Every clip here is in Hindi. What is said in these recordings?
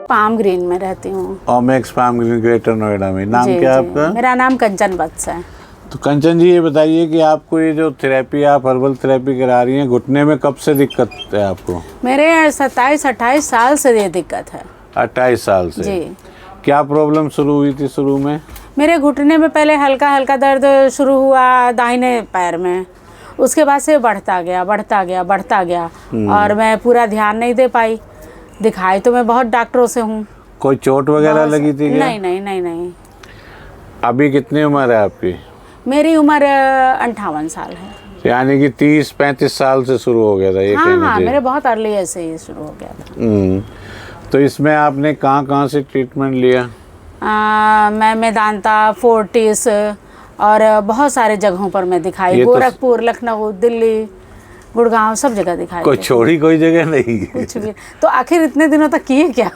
पाम ग्रीन में रहती हूँ। Omaxe palm green, greater Noida में। नाम क्या है आपका? मेरा नाम कंचन वत्स है। तो कंचन जी, ये बताइए कि आपको ये जो थेरेपी, आप हर्बल थेरेपी करा रही हैं, घुटने में कब से दिक्कत है आपको? मेरे 27-28 साल से ये दिक्कत है। 28 साल से? जी। क्या प्रॉब्लम शुरू हुई थी शुरू में? मेरे घुटने में पहले हल्का हल्का दर्द शुरू हुआ दाहिने पैर में, उसके बाद से बढ़ता गया बढ़ता गया बढ़ता गया, और मैं पूरा ध्यान नहीं दे पाई। दिखाई तो मैं बहुत डॉक्टरों से हूँ। कोई चोट वगैरह लगी थी क्या? नहीं नहीं नहीं नहीं। अभी कितनी उम्र है आपकी? मेरी उम्र 58 साल है। यानी कि 30-35 साल से शुरू हो गया था ये? हाँ, मेरे बहुत अर्ली ऐसे ही शुरू हो गया था। तो इसमें आपने कहाँ से ट्रीटमेंट लिया? मैं मेदांता, फोर्टिस और बहुत सारे जगहों पर मैं दिखाई। गोरखपुर, लखनऊ, दिल्ली, गुड़गांव, सब जगह दिखाई। कोई छोड़ी कोई जगह नहीं? कुछ भी। तो आखिर इतने दिनों तक किए क्या?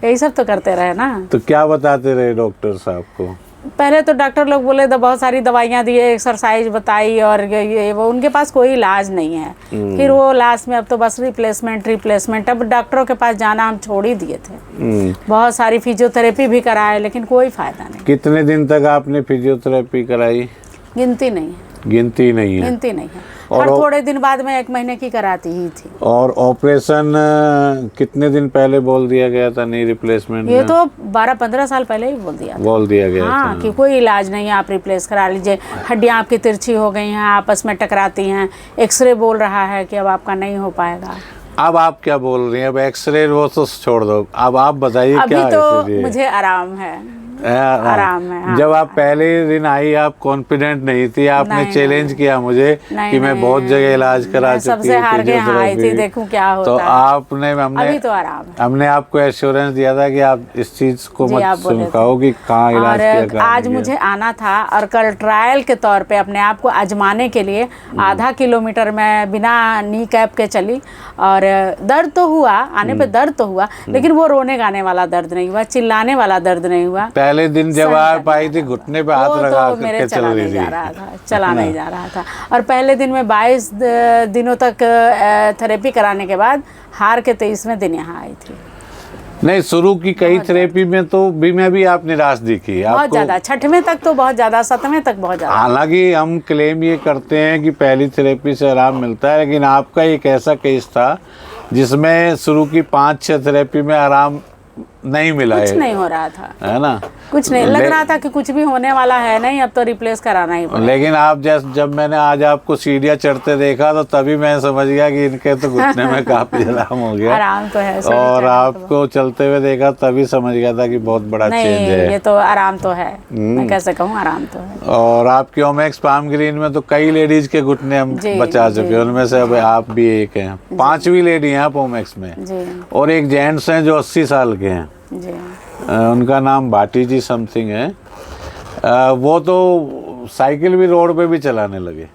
यही सब तो करते रहे ना। तो क्या बताते रहे डॉक्टर साहब को? पहले तो डॉक्टर लोग बोले तो बहुत सारी दवाइयाँ दिए, एक्सरसाइज बताई, और ये वो, उनके पास कोई इलाज नहीं है। फिर वो लास्ट में अब तो बस रिप्लेसमेंट। अब डॉक्टरों के पास जाना हम छोड़ ही दिए थे। बहुत सारी फिजियोथेरेपी भी कराए, लेकिन कोई फायदा नहीं। कितने दिन तक आपने फिजियोथेरेपी कराई? गिनती नहीं है। गिनती नहीं है। हर थोड़े दिन बाद में 1 महीने की कराती ही थी। और ऑपरेशन कितने दिन पहले बोल दिया गया था? नहीं रिप्लेसमेंट? ये तो 12-15 साल पहले ही बोल दिया गया हाँ, था कि कोई इलाज नहीं है, आप रिप्लेस करा लीजिए। हड्डियाँ आपकी तिरछी हो गई हैं, आपस में टकराती हैं, एक्सरे बोल रहा है कि अब आपका नहीं हो पाएगा। अब आप क्या बोल रही हैं? अब एक्सरे वो तो छोड़ दो, अब आप बताइए क्या अभी तो मुझे आराम है। आराम है। हाँ। जब आप पहले दिन आई, आप कॉन्फिडेंट नहीं थी, आपने चैलेंज किया मुझे कि मैं बहुत जगह इलाज करा चुकी हूँ, सबसे हार के आई थी, देखूं क्या होता तो है। अभी तो आराम है। हमने आपको एश्योरेंस दिया था कि आप इस चीज को मत सुनकाओ कि कहाँ इलाज किया। आज मुझे आना था और कल ट्रायल के तौर पे अपने आप को आजमाने के लिए आधा किलोमीटर मैं बिना नी कैप के चली, और दर्द तो हुआ, आने पे दर्द तो हुआ, लेकिन वो रोने गाने वाला दर्द नहीं हुआ, चिल्लाने वाला दर्द नहीं हुआ। पहले दिन जब आप आई थी, घुटने पे हाथ लगा करके चल रही थी, चला नहीं जा रहा था। और पहले दिन में 22 दिनों तक थेरेपी कराने के बाद हार के 23वें दिन यहाँ आई थी। नहीं, शुरू की कई थेरेपी में तो मैं भी आप निराश दिखी बहुत ज्यादा। 6वें तक तो बहुत ज्यादा, 7वें तक बहुत ज्यादा। हालांकि हम क्लेम ये करते हैं कि पहली थेरेपी से आराम मिलता है, लेकिन आपका एक ऐसा केस था जिसमें शुरू की 5-6 थेरेपी में आराम नहीं मिला। कुछ नहीं हो रहा था, है ना? कुछ नहीं लग रहा था कि कुछ भी होने वाला है नहीं, अब तो रिप्लेस कराना ही पड़ेगा। लेकिन आप जब मैंने आज आपको सीढ़ियाँ चढ़ते देखा, तो तभी मैं समझ गया कि इनके तो घुटने में काफी आराम हो गया। आराम तो है। और आपको चलते हुए देखा तभी समझ गया था कि बहुत बड़ा चेंज है। ये तो आराम तो है, मैं कैसे कहूँ, आराम तो है। और आपकी ओमेक्स पाम ग्रीन में तो कई लेडीज के घुटने हम बचा चुके हैं, उनमें से अब आप भी एक हैं। 5वीं लेडी हैं आप ओमेक्स में। और एक जेंट्स हैं जो 80 साल के हैं, उनका नाम भाटी जी समथिंग है। वो तो साइकिल भी रोड पे भी चलाने लगे।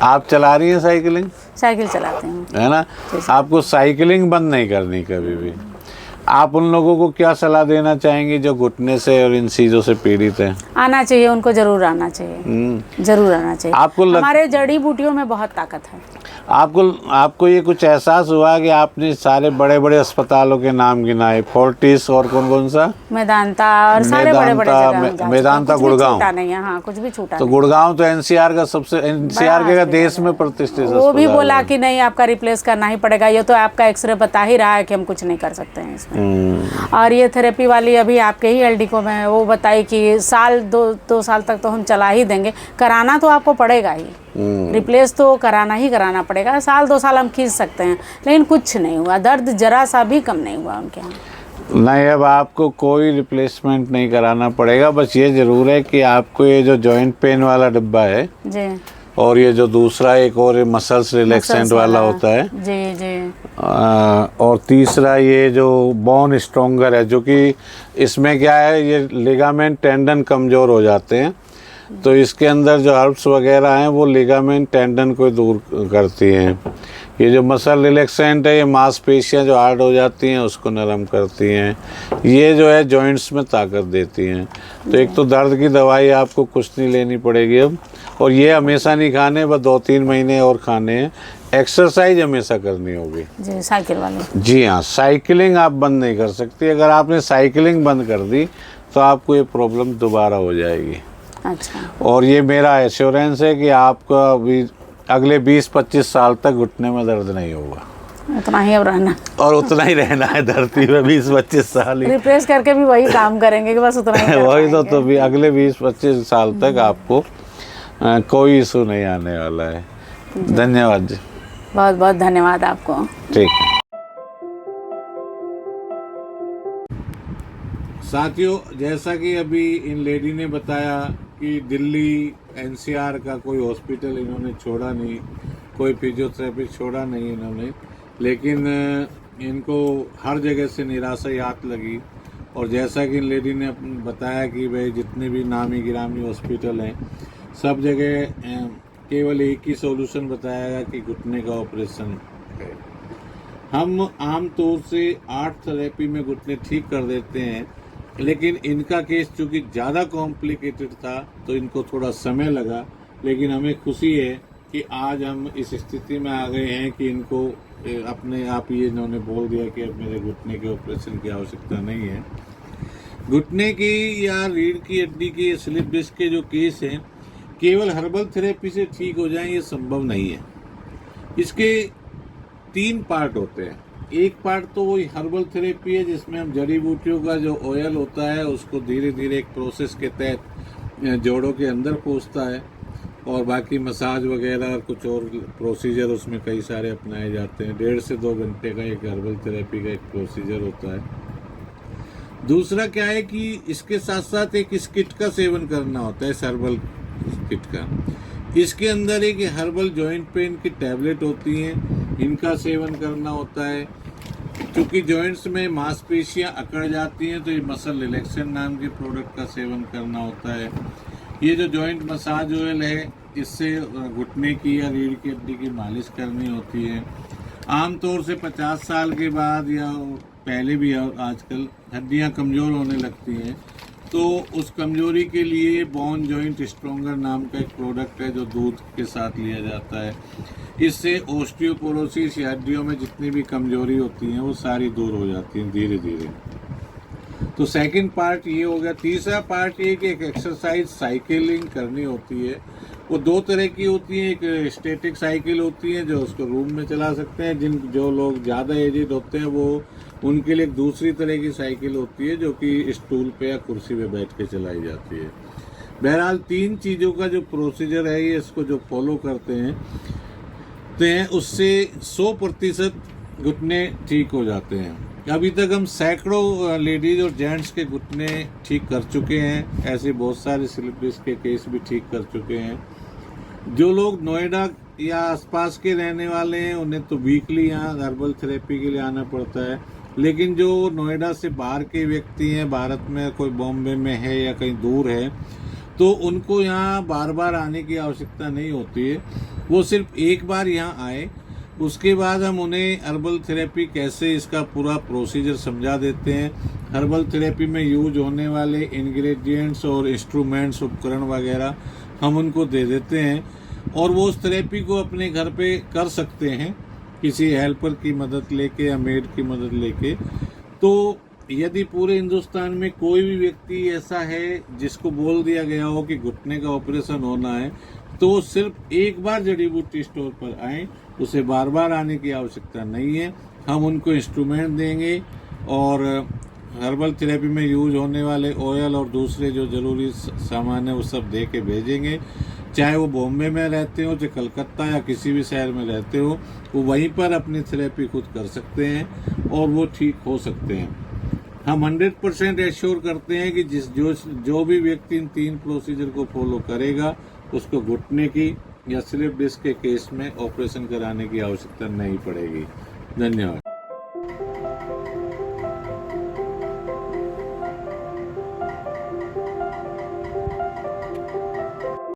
आप चला रही हैं साइकिलिंग? साइकिल चलाते हैं, है ना? आपको साइकिलिंग बंद नहीं करनी कभी भी। आप उन लोगों को क्या सलाह देना चाहेंगे जो घुटने से और इन चीज़ों से पीड़ित हैं? आना चाहिए, उनको जरूर आना चाहिए, जरूर आना चाहिए। हमारे जड़ी बूटियों में बहुत ताकत है। आपको ये कुछ एहसास हुआ कि आपने सारे बड़े बड़े अस्पतालों के नाम गिनाए, फोर्टिस और कौन सा? मेदांता, और सारे बड़े बड़े जगह। मेदांता गुड़गांव नहीं है। हाँ, कुछ भी छूटा तो गुड़गांव तो एनसीआर का सबसे, एनसीआर के देश में प्रतिष्ठित। वो भी बोला कि नहीं, आपका रिप्लेस करना ही पड़ेगा, ये तो आपका एक्सरे बता ही रहा है कि हम कुछ नहीं कर सकते हैं इसमें। और ये थेरेपी वाली अभी आपके ही एलडीको में वो बताई कि साल 2 साल तक तो हम चला ही देंगे। कराना तो आपको पड़ेगा ही, रिप्लेस तो कराना ही कराना पड़ेगा। 1-2 साल हम खींच सकते हैं, लेकिन कुछ नहीं हुआ, दर्द जरा सा भी कम नहीं हुआ उनके यहाँ। नहीं, अब आपको कोई रिप्लेसमेंट नहीं कराना पड़ेगा। बस ये जरूर है कि आपको ये जो जॉइंट पेन वाला डिब्बा है जी, और ये जो दूसरा एक और मसल्स रिलैक्सेंट वाला होता है जी, और तीसरा ये जो बोन स्ट्रॉन्गर है, जो कि इसमें क्या है, ये लिगामेंट टेंडन कमज़ोर हो जाते हैं, तो इसके अंदर जो हर्ब्स वगैरह हैं वो लिगामेंट टेंडन को दूर करती हैं। ये जो मसल रिलैक्सेंट है, ये मांसपेशियां जो हार्ड हो जाती हैं उसको नरम करती हैं। ये जो है जॉइंट्स में ताकत देती हैं। तो एक तो दर्द की दवाई आपको कुछ नहीं लेनी पड़ेगी अब, और ये हमेशा नहीं खाने, बस 2-3 महीने और खाने हैं। एक्सरसाइज हमेशा करनी होगी जी, साइकिल वाली। जी हाँ, साइकिलिंग आप बंद नहीं कर सकती। अगर आपने साइकिलिंग बंद कर दी तो आपको ये प्रॉब्लम दोबारा हो जाएगी। अच्छा। और ये मेरा एश्योरेंस है कि आपका भी अगले 20-25 साल तक घुटने में दर्द नहीं होगा। उतना ही अब रहना, और उतना ही रहना है धरती पे 20-25 साल ही। रिप्लेस करके भी वही काम करेंगे कि बस उतना ही कर वही तो पाएंगे। भी अगले 20-25 साल तक आपको कोई इशू नहीं आने वाला है। धन्यवाद जी। बहुत बहुत धन्यवाद आपको। ठीक है साथियों, जैसा कि अभी इन लेडी ने बताया कि दिल्ली एनसीआर का कोई हॉस्पिटल इन्होंने छोड़ा नहीं, कोई फिजियोथेरेपिस्ट छोड़ा नहीं इन्होंने, लेकिन इनको हर जगह से निराशा याद लगी। और जैसा कि इन लेडी ने बताया कि भाई जितने भी नामी गिरामी हॉस्पिटल हैं सब जगह केवल एक ही सॉल्यूशन बताया गया कि घुटने का ऑपरेशन है। हम आम तौर से 8 थेरेपी में घुटने ठीक कर देते हैं, लेकिन इनका केस चूँकि ज़्यादा कॉम्प्लिकेटेड था तो इनको थोड़ा समय लगा। लेकिन हमें खुशी है कि आज हम इस स्थिति में आ गए हैं कि इनको अपने आप ही इन्होंने बोल दिया कि अब मेरे घुटने के ऑपरेशन की आवश्यकता नहीं है। घुटने की या रीढ़ की हड्डी की स्लिप डिस्क के जो केस हैं केवल हर्बल थेरेपी से ठीक हो जाएं ये संभव नहीं है। इसके 3 पार्ट होते हैं। एक पार्ट तो वही हर्बल थेरेपी है जिसमें हम जड़ी बूटियों का जो ऑयल होता है उसको धीरे धीरे एक प्रोसेस के तहत जोड़ों के अंदर पहुंचता है, और बाकी मसाज वगैरह और कुछ और प्रोसीजर उसमें कई सारे अपनाए जाते हैं। 1.5 से 2 घंटे का एक हर्बल थेरेपी का एक प्रोसीजर होता है। दूसरा क्या है कि इसके साथ साथ एक इस किट का सेवन करना होता है, हर्बल किट का। इसके अंदर एक हर्बल जॉइंट पेन की टैबलेट होती हैं, इनका सेवन करना होता है। क्योंकि जॉइंट्स में मांसपेशियां अकड़ जाती हैं तो ये मसल रिलैक्सेंट नाम के प्रोडक्ट का सेवन करना होता है। ये जो जॉइंट मसाज ऑयल है इससे घुटने की या रीढ़ की हड्डी की मालिश करनी होती है। आमतौर से 50 साल के बाद या पहले भी आजकल हड्डियां कमज़ोर होने लगती हैं, तो उस कमजोरी के लिए बोन जॉइंट स्ट्रॉन्गर नाम का एक प्रोडक्ट है जो दूध के साथ लिया जाता है। इससे ओस्टियोपोरोसिस या हड्डियों में जितनी भी कमजोरी होती हैं वो सारी दूर हो जाती हैं धीरे धीरे। तो सेकंड पार्ट ये हो गया। तीसरा पार्ट ये कि एक एक्सरसाइज साइकिलिंग करनी होती है। वो 2 तरह की होती है। एक स्टैटिक साइकिल होती है जो उसको रूम में चला सकते हैं, जो लोग ज़्यादा एजिड होते हैं वो उनके लिए एक दूसरी तरह की साइकिल होती है जो कि स्टूल पे या कुर्सी पे बैठ के चलाई जाती है। बहरहाल 3 चीज़ों का जो प्रोसीजर है ये इसको जो फॉलो करते हैं उससे 100% घुटने ठीक हो जाते हैं। अभी तक हम सैकड़ों लेडीज और जेंट्स के घुटने ठीक कर चुके हैं। ऐसे बहुत सारे स्लिप डिस्क के केस भी ठीक कर चुके हैं। जो लोग नोएडा या आसपास के रहने वाले हैं उन्हें तो वीकली यहाँ हर्बल थेरेपी के लिए आना पड़ता है, लेकिन जो नोएडा से बाहर के व्यक्ति हैं, भारत में कोई बॉम्बे में है या कहीं दूर है, तो उनको यहाँ बार बार आने की आवश्यकता नहीं होती है। वो सिर्फ एक बार यहाँ आए, उसके बाद हम उन्हें हर्बल थेरेपी कैसे इसका पूरा प्रोसीजर समझा देते हैं। हर्बल थेरेपी में यूज होने वाले इंग्रेडिएंट्स और इंस्ट्रूमेंट्स उपकरण वगैरह हम उनको दे देते हैं और वो उस थेरेपी को अपने घर पे कर सकते हैं किसी हेल्पर की मदद लेके या मेड की मदद लेके। तो यदि पूरे हिंदुस्तान में कोई भी व्यक्ति ऐसा है जिसको बोल दिया गया हो कि घुटने का ऑपरेशन होना है, तो सिर्फ एक बार जड़ी बूटी स्टोर पर आए, उसे बार बार आने की आवश्यकता नहीं है। हम उनको इंस्ट्रूमेंट देंगे और हर्बल थेरेपी में यूज होने वाले ऑयल और दूसरे जो ज़रूरी सामान है वो सब दे के भेजेंगे। चाहे वो बॉम्बे में रहते हो, चाहे कलकत्ता या किसी भी शहर में रहते हो, वो वहीं पर अपनी थेरेपी खुद कर सकते हैं और वो ठीक हो सकते हैं। हम 100% एश्योर करते हैं कि जो भी व्यक्ति इन 3 प्रोसीजर को फॉलो करेगा उसको घुटने की या स्लिप डिस्क के केस में ऑपरेशन कराने की आवश्यकता नहीं पड़ेगी। धन्यवाद।